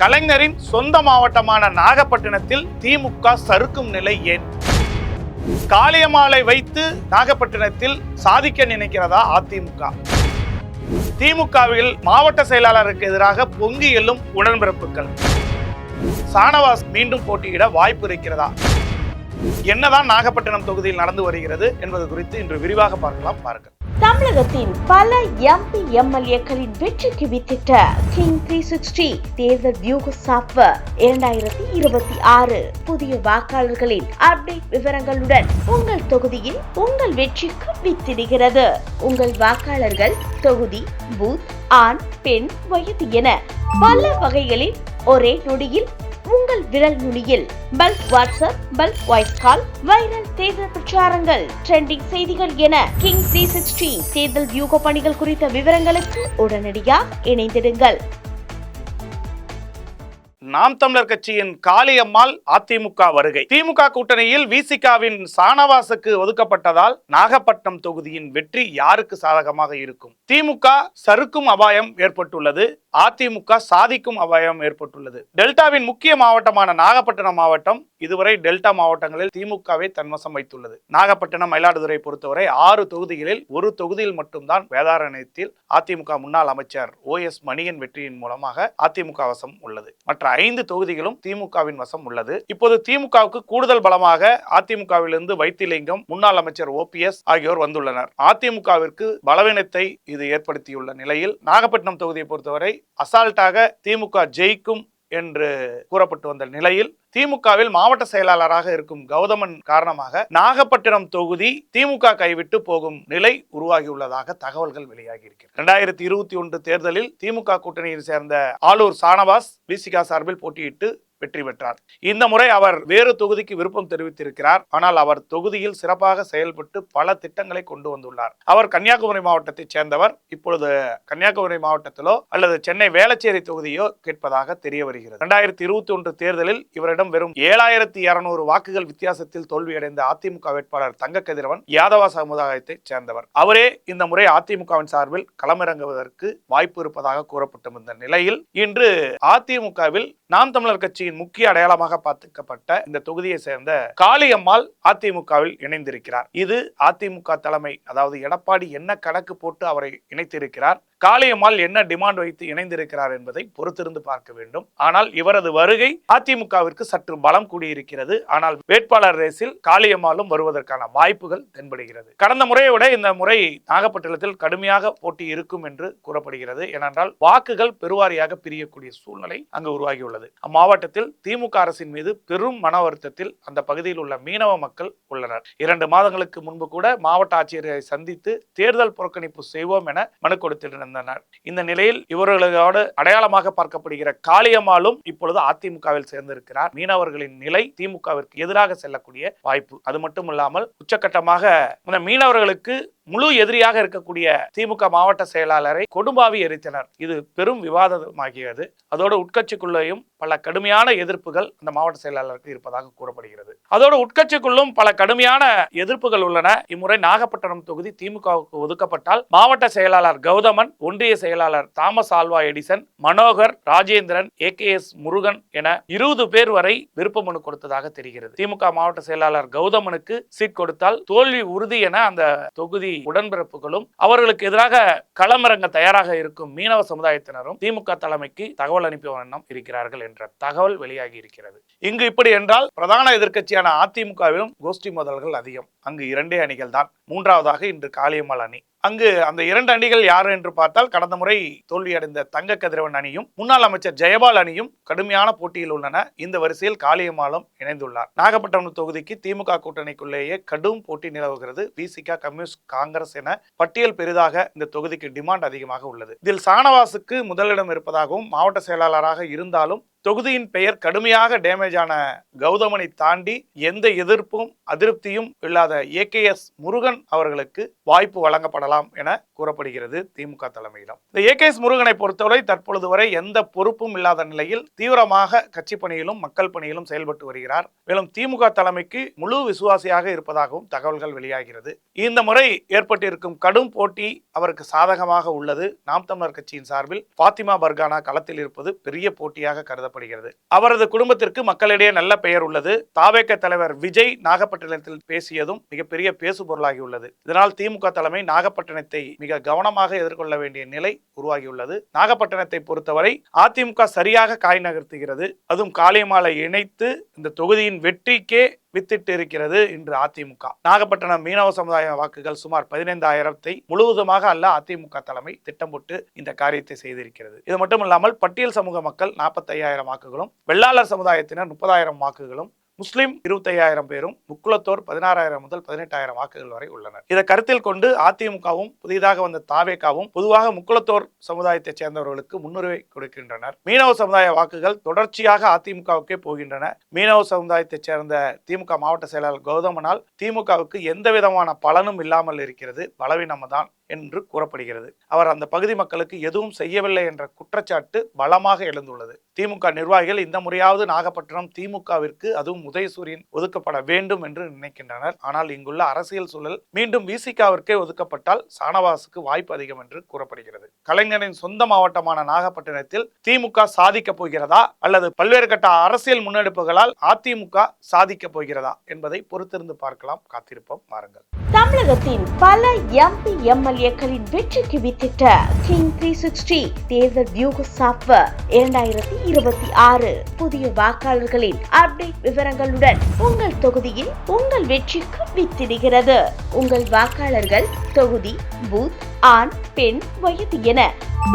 கலைஞரின் சொந்த மாவட்டமான நாகப்பட்டினத்தில் திமுக சறுக்கும் நிலை ஏன்? காளியம்மாளை வைத்து நாகப்பட்டினத்தில் சாதிக்க நினைக்கிறதா அதிமுக? திமுகவில் மாவட்ட செயலாளருக்கு எதிராக பொங்கி எழும் உடன்பிறப்புகள். சானவாஸ் மீண்டும் போட்டியிட வாய்ப்பு இருக்கிறதா? என்னதான் நாகப்பட்டினம் தொகுதியில் நடந்து வருகிறது என்பது குறித்து இன்று விரிவாக பார்க்கலாம். பாருங்கள். தமிழகத்தின் பல எம்பி எம்எல்ஏக்களின் வெற்றிக்கு வித்திட்ட கிங் 360 தேர்தல் வியூக சாப்ட்வேர் 2026 புதிய வாக்காளர்களின் அப்டேட் விவரங்களுடன் உங்கள் தொகுதியில் உங்கள் வெற்றிக்கு வித்திடுகிறது. உங்கள் வாக்காளர்கள் தொகுதி, பூத், ஆண், பெண், வயது என பல வகைகளில் ஒரே நொடியில் உங்கள் விரல் நுனியில் bulk WhatsApp, bulk voice call, viral தேர்தல் பிரச்சாரங்கள், ட்ரெண்டிங் செய்திகள் என கிங் 360 தேர்தல் வியூக பணிகள் குறித்த விவரங்களுக்கு உடனடியாக இணைந்திடுங்கள். நாம் தமிழர் கட்சியின் காளியம்மாள் அதிமுக வருகை. திமுக கூட்டணியில் விசிகாவின் சானவாசுக்கு ஒதுக்கப்பட்டதால் நாகப்பட்டினம் தொகுதியின் வெற்றி யாருக்கு சாதகமாக இருக்கும்? திமுக சறுக்கும் அபாயம் ஏற்பட்டுள்ளது, அதிமுக சாதிக்கும் அபாயம் ஏற்பட்டுள்ளது. டெல்டாவின் முக்கிய மாவட்டமான நாகப்பட்டினம் மாவட்டம் இதுவரை டெல்டா மாவட்டங்களில் திமுகவை தன்வசம் வைத்துள்ளது. நாகப்பட்டினம், மயிலாடுதுறை பொறுத்தவரை 6 தொகுதிகளில் ஒரு தொகுதியில் மட்டும்தான் வேதாரண்யத்தில் அதிமுக முன்னாள் அமைச்சர் OS மணியன் வெற்றியின் மூலமாக அதிமுக வசம் உள்ளது. மற்ற 5 தொகுதிகளும் திமுகவின் வசம் உள்ளது. இப்போது திமுகவுக்கு கூடுதல் பலமாக அதிமுகவிலிருந்து வைத்திலிங்கம், முன்னாள் அமைச்சர் OPS ஆகியோர் வந்துள்ளனர். அதிமுகவிற்கு பலவீனத்தை இது ஏற்படுத்தியுள்ள நிலையில் நாகப்பட்டினம் தொகுதியை பொறுத்தவரை அசால்ட்டாக திமுக ஜெயிக்கும் என்று கூறப்பட்டு வந்த நிலையில் திமுகவில் மாவட்ட செயலாளராக இருக்கும் கௌதமன் காரணமாக நாகப்பட்டினம் தொகுதி திமுக கைவிட்டு போகும் நிலை உருவாகியுள்ளதாக தகவல்கள் வெளியாகி இருக்கிறது. 2021 தேர்தலில் திமுக கூட்டணியில் சேர்ந்த ஆளூர் சானவாஸ் விசிகா சார்பில் போட்டியிட்டு வெற்றி பெற்றார். இந்த முறை அவர் வேறு தொகுதிக்கு விருப்பம் தெரிவித்திருக்கிறார். ஆனால் அவர் தொகுதியில் சிறப்பாக செயல்பட்டு பல திட்டங்களை கொண்டு வந்துள்ளார். அவர் கன்னியாகுமரி மாவட்டத்தைச் சேர்ந்தவர். இப்பொழுது கன்னியாகுமரி மாவட்டத்திலோ அல்லது சென்னை வேளச்சேரி தொகுதியோ கேட்பதாக தெரிய வருகிறது. 2021 தேர்தலில் இவரிடம் வெறும் 7200 வாக்குகள் வித்தியாசத்தில் தோல்வியடைந்த அதிமுக வேட்பாளர் தங்க கதிரவன் யாதவ சமுதாயத்தைச் சேர்ந்தவர். அவரே இந்த முறை அதிமுகவின் சார்பில் களமிறங்குவதற்கு வாய்ப்பு இருப்பதாக கூறப்பட்டிருந்த நிலையில் இன்று அதிமுகவில் நாம் தமிழர் கட்சியின் முக்கிய அடையாளமாக பார்க்கப்பட்ட இந்த தொகுதியை சேர்ந்த காளியம்மாள் அதிமுகவில் இணைந்திருக்கிறார். இது அதிமுக தலைமை, அதாவது எடப்பாடி என்ன கணக்கு போட்டு அவரை இணைத்திருக்கிறார், காளியம்மாள் என்ன டிமாண்ட் வைத்து இணைந்திருக்கிறார் என்பதை பொறுத்திருந்து பார்க்க வேண்டும். ஆனால் இவரது வருகை அதிமுகவிற்கு சற்று பலம் கூடியிருக்கிறது. ஆனால் வேட்பாளர் ரேஸில் காளியம்மாளும் வருவதற்கான வாய்ப்புகள் தென்படுகிறது. கடந்த முறையை விட இந்த முறை நாகப்பட்டினத்தில் கடுமையாக போட்டி இருக்கும் என்று கூறப்படுகிறது. ஏனென்றால் வாக்குகள் பெருவாரியாக பிரியக்கூடிய சூழ்நிலை அங்கு உருவாகியுள்ளது. அம்மாவட்டத்தில் திமுக அரசின் மீது பெரும் மன வருத்தத்தில் அந்த பகுதியில் உள்ள மீனவ மக்கள் உள்ளனர். 2 மாதங்களுக்கு முன்பு கூட மாவட்ட ஆட்சியரை சந்தித்து தேர்தல் புறக்கணிப்பு செய்வோம் என மனு கொடுத்திருந்தனர். இந்த நிலையில் இவர்களோடு அடையாளமாக பார்க்கப்படுகிற காளியம்மாளும் இப்பொழுது அதிமுகவில் சேர்ந்திருக்கிறார். மீனவர்களின் நிலை திமுகவிற்கு எதிராக செல்லக்கூடிய வாய்ப்பு. அது மட்டும் இல்லாமல் உச்சகட்டமாக மீனவர்களுக்கு முழு எதிரியாக இருக்கக்கூடிய திமுக மாவட்ட செயலாளரை கொடும்பாவி எரித்தனர். இது பெரும் விவாதமாகியது. அதோடு உட்கட்சிக்குள்ளேயும் பல கடுமையான எதிர்ப்புகள் அந்த மாவட்ட செயலாளருக்கு இருப்பதாக கூறப்படுகிறது. அதோடு உட்கட்சிக்குள்ளும் பல கடுமையான எதிர்ப்புகள் உள்ளன. இம்முறை நாகப்பட்டினம் தொகுதி திமுகவுக்கு ஒதுக்கப்பட்டால் மாவட்ட செயலாளர் கௌதமன், ஒன்றிய செயலாளர் Thomas Alva Edison, Manohar, Rajendran, AKS Murugan என 20 பேர் வரை விருப்ப மனு கொடுத்ததாக தெரிகிறது. திமுக மாவட்ட செயலாளர் கௌதமனுக்கு சீட் கொடுத்தால் தோல்வி உறுதி என அந்த தொகுதி உடன்பிறப்புகளும் அவர்களுக்கு எதிராக களமிறங்க தயாராக இருக்கும் மீனவ சமுதாயத்தினரும் திமுக தலைமைக்கு தகவல் அனுப்பிய வண்ணம் இருக்கிறார்கள் என்ற தகவல் வெளியாகி இருக்கிறது. இங்கு இப்படி என்றால் பிரதான எதிர்க்கட்சியான அதிமுகவிலும் கோஷ்டி மோதல்கள் அதிகம். அங்கு 2 அணிகள் தான். மூன்றாவதாக இன்று காளியம்மாள் அணி. அங்கு அந்த 2 அணிகள் யார் என்று பார்த்தால் கடந்த முறை தோல்வியடைந்த தங்க கதிரவன் அணியும் முன்னாள் அமைச்சர் ஜெயபால் அணியும் கடுமையான போட்டியில் உள்ளன. இந்த வரிசையில் காளியம்மாளும் இணைந்துள்ளார். நாகப்பட்டினம் தொகுதிக்கு திமுக கூட்டணிக்குள்ளேயே கடும் போட்டி நிலவுகிறது. விசிக, கம்யூனிஸ்ட், காங்கிரஸ் என பட்டியல் பெரிதாக இந்த தொகுதிக்கு டிமாண்ட் அதிகமாக உள்ளது. இதில் சானவாசுக்கு முதலிடம் இருப்பதாகவும் மாவட்ட செயலாளராக இருந்தாலும் தொகுதியின் பெயர் கடுமையாக டேமேஜ் ஆன கௌதமனை தாண்டி எந்த எதிர்ப்பும் அதிருப்தியும் இல்லாத AKS முருகன் அவர்களுக்கு வாய்ப்பு வழங்கப்படலாம் என கூறப்படுகிறது திமுக தலைமையிடம். இந்த AKS முருகனை பொறுத்தவரை தற்பொழுது வரை எந்த பொறுப்பும் இல்லாத நிலையில் தீவிரமாக கட்சி பணியிலும் மக்கள் பணியிலும் செயல்பட்டு வருகிறார். மேலும் திமுக தலைமைக்கு முழு விசுவாசியாக இருப்பதாகவும் தகவல்கள் வெளியாகிறது. இந்த முறை ஏற்பட்டிருக்கும் கடும் போட்டி அவருக்கு சாதகமாக உள்ளது. நாம் தமிழர் கட்சியின் சார்பில் பாத்திமா பர்கானா களத்தில் இருப்பது பெரிய போட்டியாக கருதப்படுகிறது. அவரது குடும்பத்திற்கு மக்களிடையே நல்ல பெயர் உள்ளது. தாவேக தலைவர் விஜய் நாகப்பட்டினத்தில் பேசியதும் மிகப்பெரிய பேசுபொருளாகி உள்ளது. இதனால் திமுக தலைமை நாகப்பட்டினத்தை மிக கவனமாக எதிர்கொள்ள வேண்டிய நிலை உருவாகியுள்ளது. நாகப்பட்டினத்தை பொறுத்தவரை அதிமுக சரியாக காய் நகர்த்துகிறது. அதுவும் காளியம்மாளை இணைத்து இந்த தொகுதியின் வெற்றிக்கே வித்திட்டு இருக்கிறது இன்று அதிமுக. நாகப்பட்டினம் மீனவ சமுதாய வாக்குகள் சுமார் 15,000 முழுவதுமாக அல்ல அதிமுக தலைமை திட்டம் போட்டு இந்த காரியத்தை செய்திருக்கிறது. இது மட்டுமில்லாமல் பட்டியல் சமூக மக்கள் 45,000 வாக்குகளும், வெள்ளாளர் சமுதாயத்தினர் 30,000 வாக்குகளும், முஸ்லிம் 25,000 பேரும், முக்குளத்தோர் 16,000 முதல் 18,000 வாக்குகள் வரை உள்ளனர். இதை கருத்தில் கொண்டு அதிமுகவும் புதிதாக வந்த தாவேகாவும் பொதுவாக முக்குளத்தோர் சமுதாயத்தைச் சேர்ந்தவர்களுக்கு முன்னுரிமை கொடுக்கின்றனர். மீனவ சமுதாய வாக்குகள் தொடர்ச்சியாக அதிமுகவுக்கே போகின்றன. மீனவ சமுதாயத்தைச் சேர்ந்த திமுக மாவட்ட செயலாளர் கௌதமனால் திமுகவுக்கு எந்த விதமான பலனும் இல்லாமல் இருக்கிறது, பலவீனம் தான் என்று கூறப்படுகிறது. அவர் அந்த பகுதி மக்களுக்கு எதுவும் செய்யவில்லை என்ற குற்றச்சாட்டு பலமாக எழுந்துள்ளது. திமுக நிர்வாகிகள் இந்த முறையாவது நாகப்பட்டினம் திமுகவிற்கு, அதுவும் உதயசூரியன் ஒதுக்கப்பட வேண்டும் என்று நினைக்கின்றனர். ஆனால் இங்குள்ள அரசியல் சூழல் மீண்டும் விசிகாவிற்கே ஒதுக்கப்பட்டால் சானவாசுக்கு வாய்ப்பு அதிகம் என்று கூறப்படுகிறது. கலைஞரின் சொந்த மாவட்டமான நாகப்பட்டினத்தில் திமுக சாதிக்க போகிறதா அல்லது பல்வேறு கட்ட அரசியல் முன்னெடுப்புகளால் அதிமுக சாதிக்க போகிறதா என்பதை பொறுத்திருந்து பார்க்கலாம். காத்திருப்போம், வாருங்கள். தமிழகத்தின் பல MP MLAக்களின் வெற்றிக்கு வித்திட்ட கிங் 360 தேர்தல் வியூக சாப்ட்வேர் 2026 புதிய வாக்காளர்களின் அப்டேட் விவரங்களுடன் உங்கள் தொகுதியில் உங்கள் வெற்றிக்கு வித்திடுகிறது. உங்கள் வாக்காளர்கள் தொகுதி, பூத், ஆண், பெண், வயது என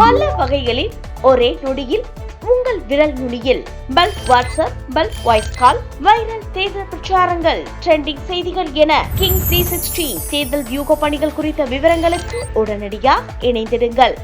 பல வகைகளில் ஒரே நொடியில் உங்கள் விரல் நுனியில் bulk WhatsApp, bulk voice call, viral தேர்தல் பிரச்சாரங்கள், ட்ரெண்டிங் செய்திகள் என கிங் 360 தேர்தல் வியூக பணிகள் குறித்த விவரங்களுக்கு உடனடியாக இணைந்திடுங்கள்.